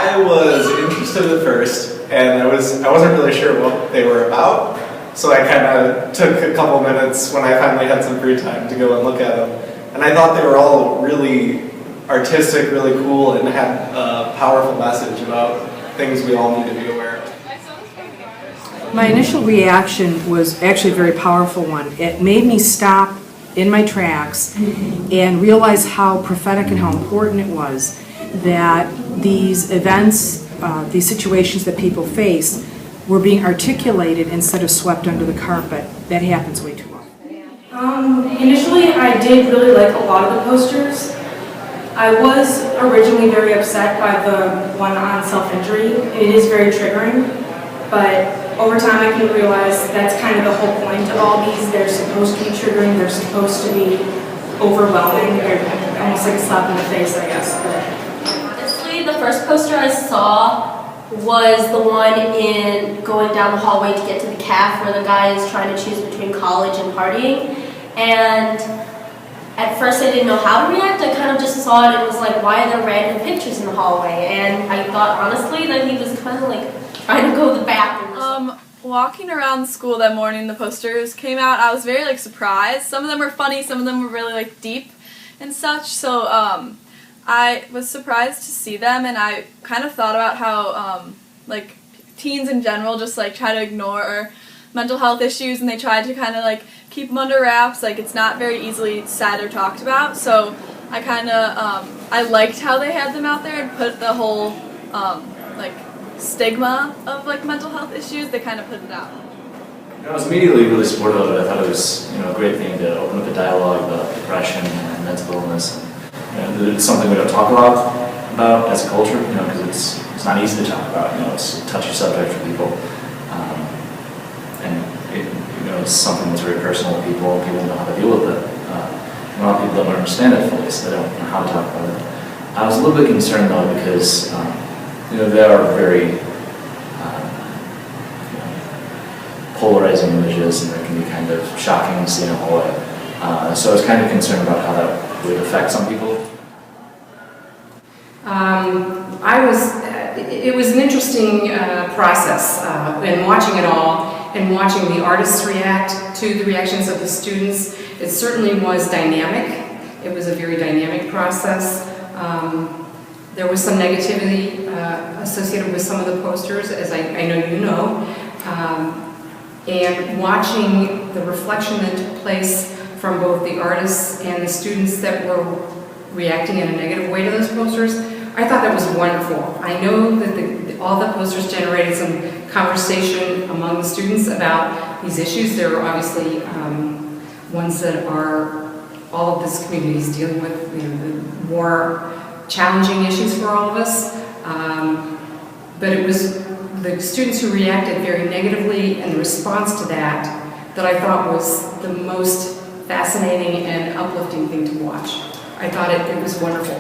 I was interested at first, and I wasn't really sure what they were about, so I kind of took a couple minutes when I finally had some free time to go and look at them. And I thought they were all really artistic, really cool, and had a powerful message about things we all need to be aware of. My initial reaction was actually a very powerful one. It made me stop in my tracks and realize how prophetic and how important it was that these events, these situations that people face, were being articulated instead of swept under the carpet. That happens way too often. Initially, I did really like a lot of the posters. I was originally very upset by the one on self-injury. It is very triggering, but over time I can realize that's kind of the whole point of all these. They're supposed to be triggering, they're supposed to be overwhelming. They're almost like a slap in the face, I guess. Honestly, the first poster I saw was the one in going down the hallway to get to the CAF where the guy is trying to choose between college and partying. And at first I didn't know how to react. I kind of just saw it and was like, why are there random pictures in the hallway? And I thought honestly that he was kind of like trying to go to the bathroom. Walking around school that morning, the posters came out. I was very surprised. Some of them were funny, some of them were really deep and such. So I was surprised to see them, and I kind of thought about how teens in general just try to ignore mental health issues, and they try to kind of keep them under wraps. It's not very easily said or talked about. So I kind of I liked how they had them out there and put the whole stigma of mental health issues. They kind of put it out. I was immediately really supportive of it. I thought it was a great thing to open up a dialogue about depression and mental illness. And it's something we don't talk a lot about as a culture, because it's not easy to talk about. It's a touchy subject for people, and it's something that's very personal to people. People don't know how to deal with it. A lot of people don't understand it fully, so they don't know how to talk about it. I was a little bit concerned though because there are very polarizing images, and they can be kind of shocking to see in a hallway. So I was kind of concerned about how that would affect some people. It was an interesting process in watching it all and watching the artists react to the reactions of the students. It certainly was dynamic. It was a very dynamic process. There was some negativity associated with some of the posters, as I know you know. And watching the reflection that took place from both the artists and the students that were reacting in a negative way to those posters, I thought that was wonderful. I know that all the posters generated some conversation among the students about these issues. There are obviously ones that are all of this community is dealing with, the more challenging issues for all of us. But it was the students who reacted very negatively and the response to that I thought was the most fascinating and uplifting thing to watch. I thought it was wonderful.